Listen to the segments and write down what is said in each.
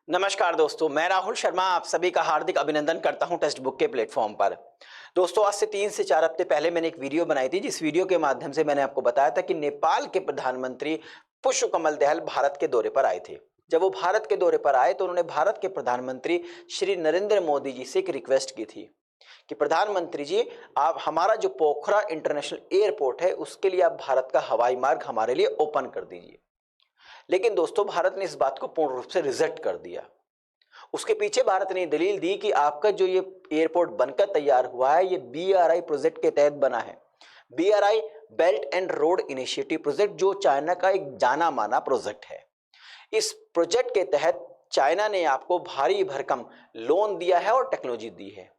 नमस्कार दोस्तों, मैं राहुल शर्मा आप सभी का हार्दिक अभिनंदन करता हूं टेक्स्ट बुक के प्लेटफॉर्म पर। दोस्तों, आज से 3 से 4 हफ्ते पहले मैंने एक वीडियो बनाई थी, जिस वीडियो के माध्यम से मैंने आपको बताया था कि नेपाल के प्रधानमंत्री पुष्पकमल दहल भारत के दौरे पर आए थे। जब वो भारत के दौरे पर आए तो उन्होंने भारत के प्रधानमंत्री श्री नरेंद्र मोदी जी से एक रिक्वेस्ट की थी कि प्रधानमंत्री जी, आप हमारा जो पोखरा इंटरनेशनल एयरपोर्ट है उसके लिए आप भारत का हवाई मार्ग हमारे लिए ओपन कर दीजिए। लेकिन दोस्तों, भारत ने इस बात को पूर्ण रूप से रिजेक्ट कर दिया। उसके पीछे भारत ने दलील दी कि आपका जो ये एयरपोर्ट बनकर तैयार हुआ है, ये बीआरआई प्रोजेक्ट के तहत बना है। BRI belt and road initiative project, जो चाइना का एक जाना माना प्रोजेक्ट है। इस प्रोजेक्ट के तहत चाइना ने आपको भारी भरकम लोन दिया है और टेक्नोलॉजी दी है।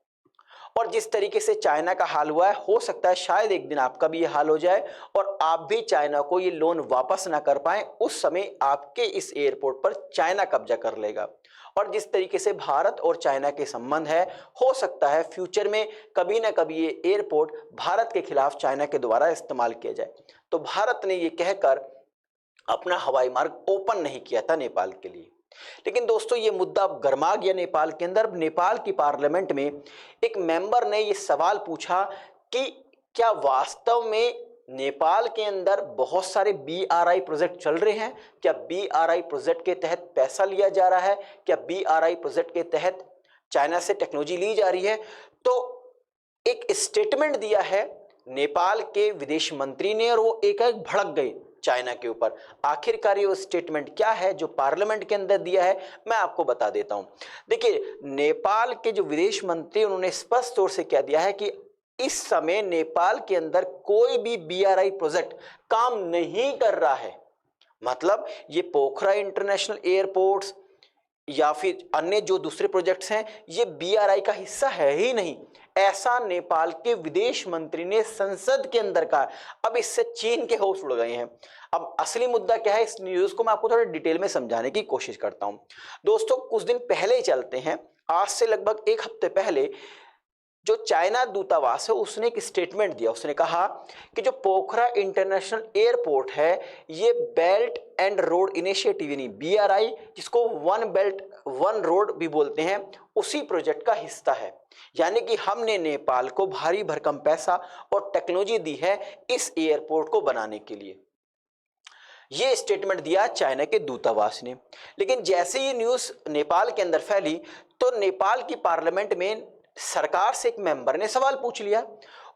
और जिस तरीके से चाइना का हाल हुआ है, हो सकता है शायद एक दिन आपका भी ये हाल हो जाए और आप भी चाइना को ये लोन वापस ना कर पाए। उस समय आपके इस एयरपोर्ट पर चाइना कब्जा कर लेगा। और जिस तरीके से भारत और चाइना के संबंध है, हो सकता है फ्यूचर में कभी ना कभी ये एयरपोर्ट भारत के खिलाफ चाइना के द्वारा इस्तेमाल किया जाए। तो भारत ने ये कहकर अपना हवाई मार्ग ओपन नहीं किया था नेपाल के लिए। लेकिन दोस्तों, ये मुद्दा अब गर्मा गया नेपाल के अंदर। नेपाल की पार्लियामेंट में एक मेंबर ने ये सवाल पूछा कि क्या वास्तव में नेपाल के अंदर बहुत सारे बीआरआई प्रोजेक्ट चल रहे हैं? क्या बीआरआई प्रोजेक्ट के तहत पैसा लिया जा रहा है? क्या बीआरआई प्रोजेक्ट के तहत चाइना से टेक्नोलॉजी ली जा रही है? तो एक स्टेटमेंट दिया है नेपाल के विदेश मंत्री ने और वो एकाएक भड़क गए चाइना के ऊपर। आखिरकार ये स्टेटमेंट क्या है जो पार्लियामेंट के अंदर दिया है, मैं आपको बता देता हूं। देखिए, नेपाल के जो विदेश मंत्री, उन्होंने स्पष्ट तौर से कह दिया है कि इस समय नेपाल के अंदर कोई भी बीआरआई प्रोजेक्ट काम नहीं कर रहा है। मतलब ये पोखरा इंटरनेशनल एयरपोर्ट्स या फिर अन्य जो दूसरे प्रोजेक्ट्स हैं, ये बीआरआई का हिस्सा है ही नहीं, ऐसा नेपाल के विदेश मंत्री ने संसद के अंदर कहा। अब इससे चीन के होश उड़ गए हैं। अब असली मुद्दा क्या है, इस न्यूज को मैं आपको थोड़ा डिटेल में समझाने की कोशिश करता हूं। दोस्तों, कुछ दिन पहले चलते हैं, आज से लगभग 1 हफ्ते पहले जो चाइना दूतावास है उसने एक स्टेटमेंट दिया। उसने कहा कि जो पोखरा इंटरनेशनल एयरपोर्ट है, ये बेल्ट एंड रोड इनिशिएटिव यानी बीआरआई, जिसको वन बेल्ट वन रोड भी बोलते हैं, उसी प्रोजेक्ट का हिस्सा है। यानी कि हमने नेपाल को भारी भरकम पैसा और टेक्नोलॉजी दी है इस एयरपोर्ट को बनाने के लिए। ये स्टेटमेंट दिया चाइना के दूतावास ने। लेकिन जैसे ये न्यूज़ नेपाल के अंदर फैली तो नेपाल की पार्लियामेंट में सरकार से एक मेंबर ने सवाल पूछ लिया।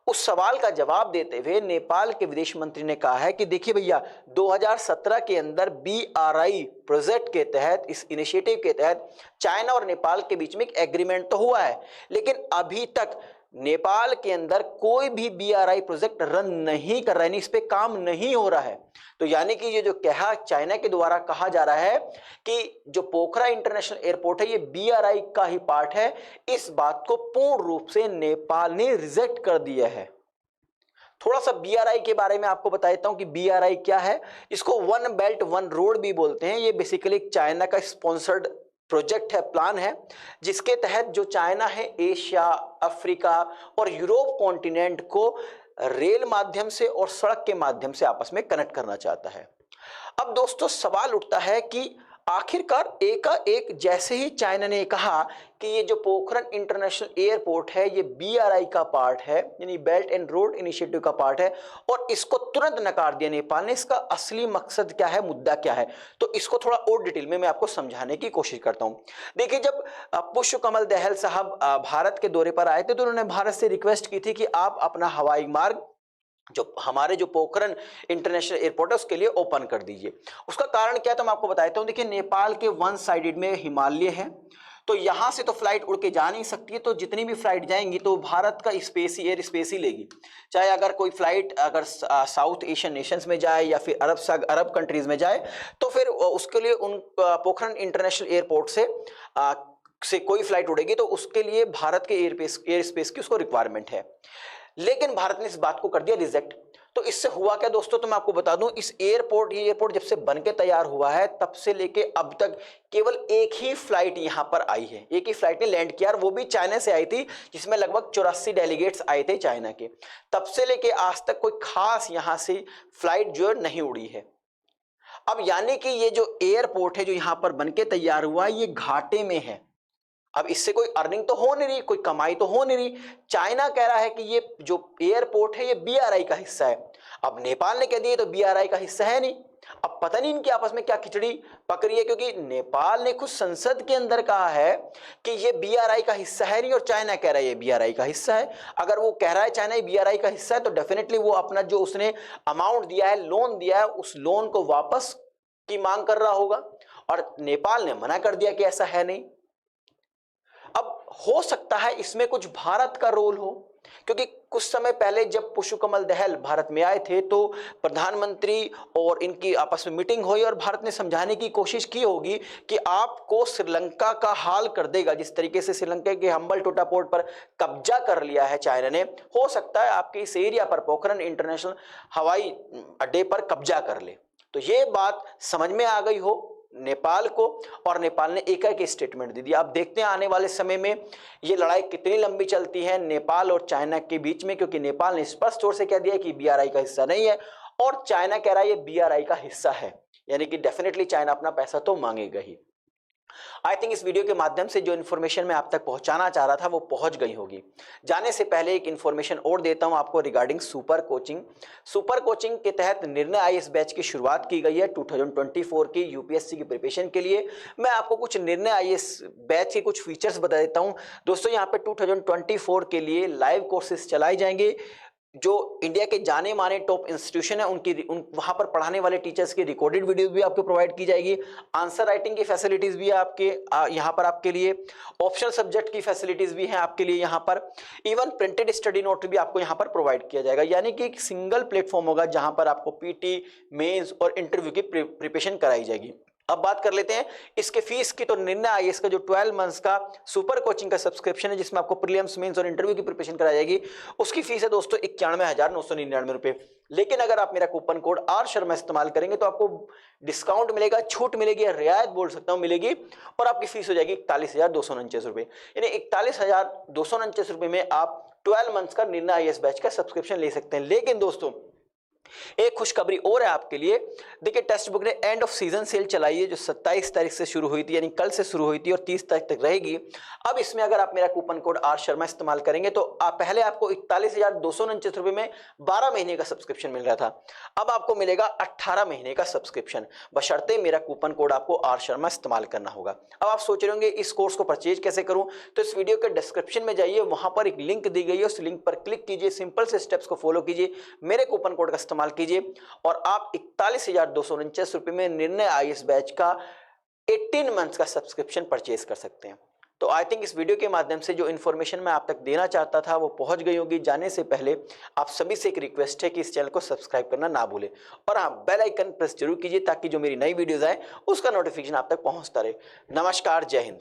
उस सवाल का जवाब देते हुए नेपाल के विदेश मंत्री ने कहा है कि देखिए भैया, 2017 के अंदर बीआरआई प्रोजेक्ट के तहत, इस इनिशिएटिव के तहत चाइना और नेपाल के बीच में एक एग्रीमेंट तो हुआ है, लेकिन अभी तक नेपाल के अंदर कोई भी बीआरआई प्रोजेक्ट रन नहीं कर रहा है, इस पे काम नहीं हो रहा है। तो यानी कि ये जो कहा चाइना के द्वारा कहा जा रहा है कि जो पोखरा इंटरनेशनल एयरपोर्ट है ये बीआरआई का ही पार्ट है, इस बात को पूर्ण रूप से नेपाल ने रिजेक्ट कर दिया है। थोड़ा सा बीआरआई के बारे में आपको बता देता हूं कि बीआरआई क्या है। इसको वन बेल्ट वन रोड भी बोलते हैं। ये बेसिकली चाइना का स्पॉन्सर्ड प्रोजेक्ट है, प्लान है, जिसके तहत जो चाइना है एशिया, अफ्रीका और यूरोप कॉन्टिनेंट को रेल माध्यम से और सड़क के माध्यम से आपस में कनेक्ट करना चाहता है। अब दोस्तों, सवाल उठता है कि आखिरकार एकाएक जैसे ही चाइना ने कहा कि ये जो पोखरन इंटरनेशनल एयरपोर्ट है ये बीआरआई का पार्ट है, यानी बेल्ट एंड रोड इनिशिएटिव का पार्ट है, और इसको तुरंत नकार दिया नेपाल ने। इसका असली मकसद क्या है, मुद्दा क्या है, तो इसको थोड़ा और डिटेल में मैं आपको समझाने की कोशिश करता हूं। देखिए, जब पुष्पकमल दहल साहब भारत के दौरे पर आए थे तो उन्होंने भारत से रिक्वेस्ट की थी कि आप अपना हवाई मार्ग जो हमारे जो पोखरन इंटरनेशनल एयरपोर्ट है उसके लिए ओपन कर दीजिए। उसका कारण क्या है तो मैं आपको बताता हूं। देखिए, नेपाल के वन साइडेड में हिमालय है, तो यहां से तो फ्लाइट उड़ के जा नहीं सकती है, तो जितनी भी फ्लाइट जाएंगी तो भारत का स्पेस ही एयर स्पेस ही लेगी। चाहे अगर कोई फ्लाइट अगर साउथ एशियन नेशंस में जाए या फिर अरब कंट्रीज में जाए, तो फिर उसके लिए उन पोखरन इंटरनेशनल एयरपोर्ट से कोई फ्लाइट उड़ेगी तो उसके लिए भारत के एयर स्पेस की उसको रिक्वायरमेंट है। लेकिन भारत ने इस बात को कर दिया रिजेक्ट। तो इससे हुआ क्या दोस्तों, तो मैं आपको बता दूं, इस एयरपोर्ट जब से बनके तैयार हुआ है तब से लेके अब तक केवल एक ही फ्लाइट यहां पर आई है। एक ही फ्लाइट ने लैंड किया, वो भी चाइना से आई थी, जिसमें लगभग 84 डेलीगेट्स आए थे चाइना के। तब से लेके आज तक कोई खास यहां से फ्लाइट जो नहीं उड़ी है। अब यानी कि ये जो एयरपोर्ट है जो यहाँ पर बनके तैयार हुआ है ये घाटे में है। अब इससे कोई अर्निंग तो हो नहीं रही, कोई कमाई तो हो नहीं रही। चाइना कह रहा है कि ये जो एयरपोर्ट है ये बीआरआई का हिस्सा है। अब नेपाल ने कह दिया तो बीआरआई का हिस्सा है नहीं। अब पता नहीं इनकी आपस में क्या खिचड़ी पक रही है, क्योंकि नेपाल ने खुद संसद के अंदर कहा है कि ये बीआरआई का हिस्सा है नहीं, और चाइना कह रहा है ये बीआरआई का हिस्सा है। अगर वो कह रहा है चाइना बीआरआई का हिस्सा है तो डेफिनेटली वो अपना जो उसने अमाउंट दिया है, लोन दिया है, उस लोन को वापस की मांग कर रहा होगा, और नेपाल ने मना कर दिया कि ऐसा है नहीं। अब हो सकता है इसमें कुछ भारत का रोल हो, क्योंकि कुछ समय पहले जब पुष्पकमल दहल भारत में आए थे तो प्रधानमंत्री और इनकी आपस में मीटिंग हुई और भारत ने समझाने की कोशिश की होगी कि आपको श्रीलंका का हाल कर देगा। जिस तरीके से श्रीलंका के हम्बलटोटा पोर्ट पर कब्जा कर लिया है चाइना ने, हो सकता है आपके इस एरिया पर पोखरण इंटरनेशनल हवाई अड्डे पर कब्जा कर ले। तो ये बात समझ में आ गई हो नेपाल को, और नेपाल ने एक स्टेटमेंट दे दिया। अब देखते हैं आने वाले समय में ये लड़ाई कितनी लंबी चलती है नेपाल और चाइना के बीच में, क्योंकि नेपाल ने स्पष्ट तौर से कह दिया कि बीआरआई का हिस्सा नहीं है और चाइना कह रहा है ये बीआरआई का हिस्सा है, यानी कि डेफिनेटली चाइना अपना पैसा तो मांगेगा ही। आई थिंक इस वीडियो के माध्यम से जो इन्फॉर्मेशन मैं आप तक पहुंचाना चाह रहा था वो पहुंच गई होगी। जाने से पहले एक इन्फॉर्मेशन और देता हूं आपको regarding super coaching. Super coaching के तहत निर्णय आईएएस बैच की शुरुआत की गई है 2024 की यूपीएससी की प्रिपरेशन के लिए। मैं आपको कुछ निर्णय आईएएस बैच के कुछ फीचर्स बता देता हूं। दोस्तों यहाँ पे 2024 के लिए लाइव कोर्सेज चलाए जाएंगे। जो इंडिया के जाने माने टॉप इंस्टीट्यूशन है वहां पर पढ़ाने वाले टीचर्स की रिकॉर्डेड वीडियोस भी आपको प्रोवाइड की जाएगी। आंसर राइटिंग की फैसिलिटीज भी है आपके यहाँ पर आपके लिए। ऑप्शनल सब्जेक्ट की फैसिलिटीज भी हैं आपके लिए यहाँ पर। इवन प्रिंटेड स्टडी नोट भी आपको यहाँ पर प्रोवाइड किया जाएगा, यानी कि एक सिंगल प्लेटफॉर्म होगा जहां पर आपको पीटी, मेंस और इंटरव्यू की प्रिपरेशन कराई जाएगी। अब बात कर लेते हैं इसके फीस की। तो निर्णय आईएएस का जो 12 मंथ्स का सुपर कोचिंग का सब्सक्रिप्शन है जिसमें आपको प्रीलिम्स, मेंस और इंटरव्यू की प्रिपरेशन कराई जाएगी, उसकी फीस है दोस्तों 91,999 रुपए। लेकिन अगर आप मेरा कूपन कोड आर शर्मा इस्तेमाल करेंगे तो आपको डिस्काउंट मिलेगा, छूट मिलेगी, रियायत बोल सकता हूं मिलेगी, और आपकी फीस हो जाएगी 41,249 रुपए। यानी 41,249 रुपए में आप 12 मंथ्स का निर्णय आईएएस बैच का सब्सक्रिप्शन ले सकते हैं। लेकिन दोस्तों एक खुशखबरी और है आपके लिए। देखिए टेक्स्ट बुक ने एंड ऑफ सीजन सेल चलाई है जो 27 तारीख से शुरू हुई थी, यानी कल से शुरू हुई थी और 30 तारीख तक रहेगी। अब इसमें अगर आप मेरा कूपन कोड आर शर्मा इस्तेमाल करेंगे तो पहले आपको 41,249 रुपए में 12 महीने का सब्सक्रिप्शन मिल रहा था, अब आपको मिलेगा 18 महीने का सब्सक्रिप्शन, बशर्ते मेरा कूपन कोड आपको आर शर्मा इस्तेमाल करना होगा। अब आप सोच रहे होंगे इस कोर्स को परचेज कैसे करूं, तो इस वीडियो के डिस्क्रिप्शन में जाइए, वहां पर एक लिंक दी गई है, उस लिंक पर क्लिक कीजिए, सिंपल से स्टेप्स को फॉलो कीजिए, मेरे कूपन कोड का इस्तेमाल कीजिए और आप 41,249 रुपए में निर्णय आईएएस बैच का 18 मंथ्स का सब्सक्रिप्शन परचेज कर सकते हैं। तो आई थिंक इस वीडियो के माध्यम से जो इन्फॉर्मेशन मैं आप तक देना चाहता था वो पहुंच गई होगी। जाने से पहले आप सभी से एक रिक्वेस्ट है कि इस चैनल को सब्सक्राइब करना ना भूलें, और हाँ बेल आइकन प्रेस जरूर कीजिए ताकि जो मेरी नई वीडियोस आए उसका नोटिफिकेशन आप तक पहुंचता रहे। नमस्कार, जय हिंद।